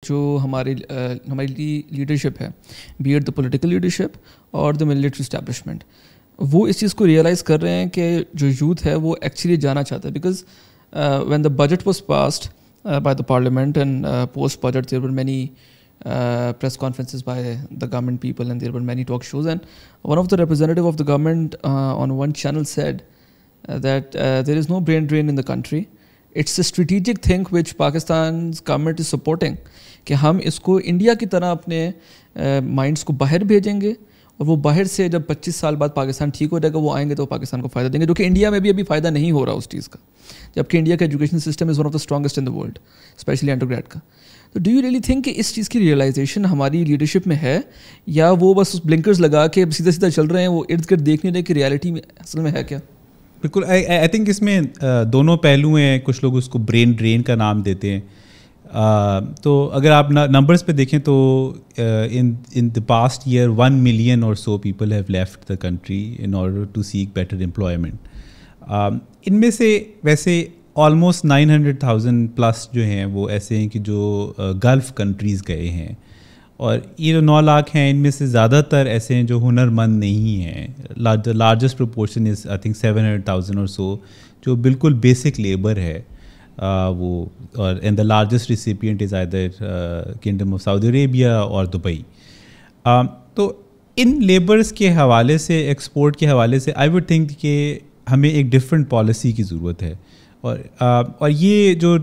جو ہماری لیڈرشپ ہے, be at the political leadership اور دا ملٹری اسٹیبلشمنٹ, وہ اس چیز کو ریئلائز کر رہے ہیں کہ جو یوتھ ہے وہ ایکچولی جانا چاہتا ہے. Because when the budget was passed by the parliament and post budget there were many press conferences by the government people and there were many talk shows, and one of the representative of the government on one channel said that there is no brain drain in the country, it's a strategic thing which Pakistan's government is supporting کہ ہم اس کو India کی طرح اپنے minds کو باہر بھیجیں گے اور وہ باہر سے جب 25 سال بعد پاکستان ٹھیک ہو جائے گا وہ آئیں گے تو پاکستان کو فائدہ دیں گے, جو کہ انڈیا میں بھی ابھی فائدہ نہیں ہو رہا اس چیز کا, جبکہ انڈیا کا education system is one of the strongest in the world, especially undergrad کا. تو ڈو یو ریئلی تھنک کہ اس چیز کی ریئلائزیشن ہماری لیڈرشپ میں ہے, یا وہ بس بلنکرز لگا کے سیدھا سیدھا چل رہے ہیں, وہ ارد گرد دیکھ نہیں رہے کہ ریالٹی میں اصل میں ہے کیا؟ بالکل, آئی تھنک اس میں دونوں پہلو ہیں. کچھ لوگ اس کو برین ڈرین کا نام دیتے ہیں. تو اگر آپ نمبرز پہ دیکھیں تو in the past year 1 million or so people have left the country in order to seek better employment. ان میں سے ویسے آلموسٹ 900,000 پلس جو ہیں وہ ایسے ہیں کہ جو گلف کنٹریز گئے ہیں, اور یہ جو 9 لاکھ ہیں ان میں سے زیادہ تر ایسے ہیں جو ہنر مند نہیں ہیں. Largest proportion is I think 700,000 or so جو بالکل بیسک لیبر ہے وہ, اور and the largest recipient is either kingdom of Saudi Arabia اور دبئی. تو ان لیبرس کے حوالے سے, ایکسپورٹ کے حوالے سے آئی وڈ تھنک کہ ہمیں ایک ڈفرینٹ پالیسی کی ضرورت ہے. اور یہ جو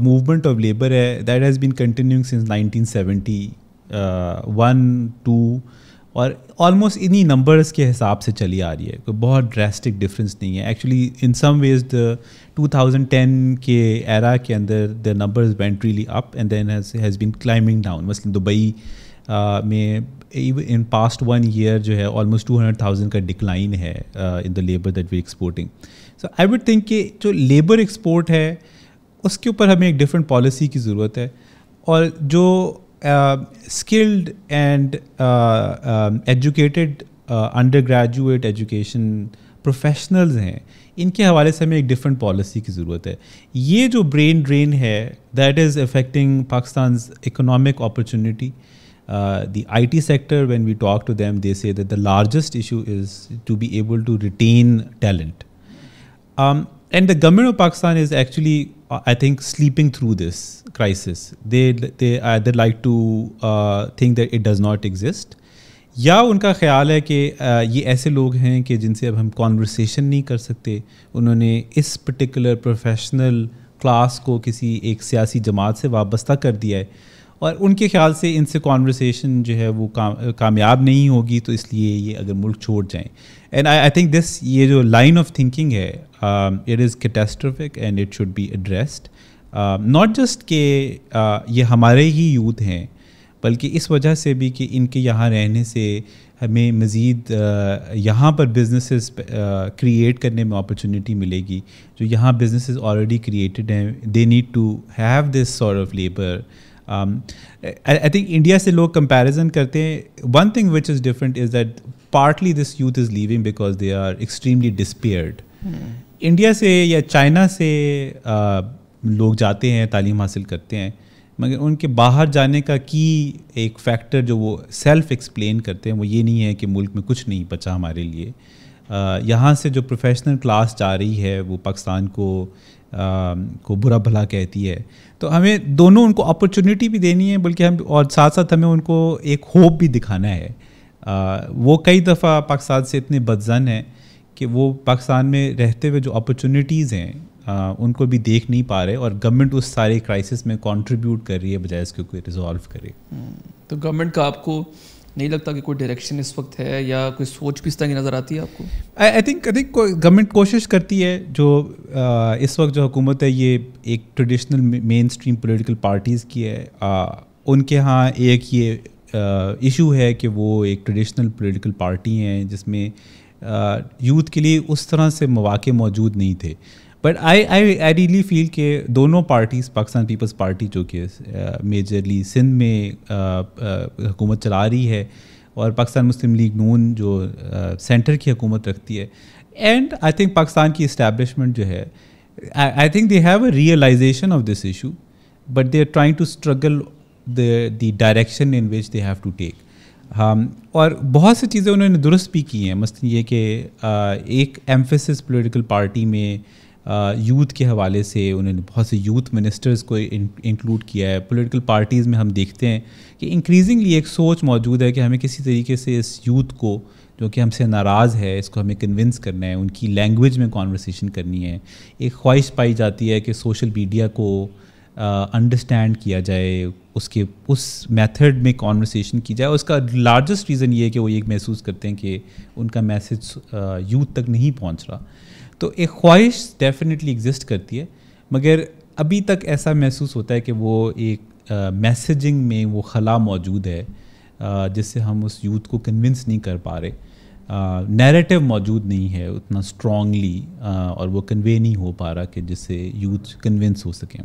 موومنٹ آف لیبر ہے that has been continuing since 1971-2 اور آلموسٹ انہی نمبرس کے حساب سے چلی آ رہی ہے. کوئی بہت ڈراسٹک ڈفرینس نہیں ہے ایکچولی. ان سم ویز 2010 کے ایرا کے اندر the numbers went really up and then has been climbing down. مثلاً دبئی میں ان پاسٹ 1 year جو ہے آلموسٹ 200,000 کا ڈکلائن ہے in the labour that we exporting. So I would think کہ جو لیبر ایکسپورٹ ہے اس کے اوپر ہمیں ایک ڈفرینٹ پالیسی کی ضرورت ہے, اور جو skilled and educated under graduate education professionals ہیں ان کے حوالے سے ہمیں ایک ڈفرینٹ پالیسی کی ضرورت ہے. یہ جو برین ڈرین ہے that is affecting Pakistan's economic opportunity. The IT sector, when we talk to them, they say that the largest issue is to be able to retain talent. And the government of Pakistan is actually, I think, sleeping through this crisis. They either like to think that it does not exist, یا ان کا خیال ہے کہ یہ ایسے لوگ ہیں کہ جن سے اب ہم کانورسیشن نہیں کر سکتے. انہوں نے اس پرٹیکولر پروفیشنل کلاس کو کسی ایک سیاسی جماعت سے وابستہ کر دیا ہے, اور ان کے خیال سے ان سے کانورسیشن جو ہے وہ کامیاب نہیں ہوگی, تو اس لیے یہ اگر ملک چھوڑ جائیں. اینڈ آئی تھنک دس, یہ جو لائن آف تھنکنگ ہے it is catastrophic and it should be addressed. Not just کہ یہ ہمارے ہی یوتھ ہیں, بلکہ اس وجہ سے بھی کہ ان کے یہاں رہنے سے ہمیں مزید یہاں پر بزنسز کریٹ کرنے میں اپرچونیٹی ملے گی. جو یہاں بزنسز آلریڈی کریٹڈ ہیں they need to have this sort of labour. I think India سے لوگ comparison کرتے ہیں. One thing which is different is that partly this youth is leaving because they are extremely despaired. India سے یا China سے لوگ جاتے ہیں, تعلیم حاصل کرتے ہیں, مگر ان کے باہر جانے کا کی ایک فیکٹر جو وہ سیلف ایکسپلین کرتے ہیں وہ یہ نہیں ہے کہ ملک میں کچھ نہیں بچا ہمارے لیے. یہاں سے جو پروفیشنل کلاس جا رہی ہے وہ پاکستان کو برا بھلا کہتی ہے. تو ہمیں دونوں ان کو اپرچونیٹی بھی دینی ہے, بلکہ ہم اور ساتھ ساتھ ہمیں ان کو ایک ہوپ بھی دکھانا ہے. وہ کئی دفعہ پاکستان سے اتنے بدظن ہیں کہ وہ پاکستان میں رہتے ہوئے جو اپرچونیٹیز ہیں ان کو بھی دیکھ نہیں پا رہے, اور گورنمنٹ اس سارے کرائسس میں کنٹریبیوٹ کر رہی ہے بجائے اس کو کوئی ریزالو کرے. تو گورنمنٹ کا آپ کو نہیں لگتا کہ کوئی ڈائریکشن اس وقت ہے یا کوئی سوچ بھی اس طرح کی نظر آتی ہے آپ کو؟ آئی تھنک گورنمنٹ کوشش کرتی ہے. جو اس وقت جو حکومت ہے یہ ایک ٹریڈیشنل مین اسٹریم پولیٹیکل پارٹیز کی ہے. ان کے ہاں ایک یہ ایشو ہے کہ وہ ایک ٹریڈیشنل پولیٹیکل پارٹی ہیں جس میں یوتھ کے لیے اس طرح سے مواقع موجود نہیں تھے. بٹ آئی ریئلی فیل کہ دونوں پارٹیز, پاکستان پیپلز پارٹی جو کہ میجرلی سندھ میں حکومت چلا رہی ہے, اور پاکستان مسلم لیگ نون جو سینٹر کی حکومت رکھتی ہے, اینڈ آئی تھنک پاکستان کی اسٹیبلشمنٹ جو ہے, I think they have a realisation of this issue but they are trying to struggle the direction in which they have to take. اور بہت سی چیزیں انہوں نے درست بھی کی ہیں. مثلاً یہ کہ ایک ایمفیسس پولیٹیکل پارٹی میں یوتھ کے حوالے سے انہوں نے بہت سے یوتھ منسٹرز کو انکلوڈ کیا ہے. پولیٹیکل پارٹیز میں ہم دیکھتے ہیں کہ انکریزنگلی ایک سوچ موجود ہے کہ ہمیں کسی طریقے سے اس یوتھ کو جو کہ ہم سے ناراض ہے اس کو ہمیں کنونس کرنا ہے, ان کی لینگویج میں کانورسیشن کرنی ہے. ایک خواہش پائی جاتی ہے کہ سوشل میڈیا کو انڈرسٹینڈ کیا جائے, اس میتھڈ میں کانورسیشن کی جائے. اس کا لارجسٹ ریزن یہ ہے کہ وہ یہ محسوس کرتے ہیں کہ ان کا میسج یوتھ تک نہیں پہنچ رہا. تو ایک خواہش ڈیفینیٹلی ایگزسٹ کرتی ہے, مگر ابھی تک ایسا محسوس ہوتا ہے کہ وہ ایک میسیجنگ میں وہ خلا موجود ہے جس سے ہم اس یوتھ کو کنونس نہیں کر پا رہے. نیریٹو موجود نہیں ہے اتنا اسٹرانگلی, اور وہ کنوے نہیں ہو پا رہا کہ جس سے یوتھ کنونس ہو سکیں.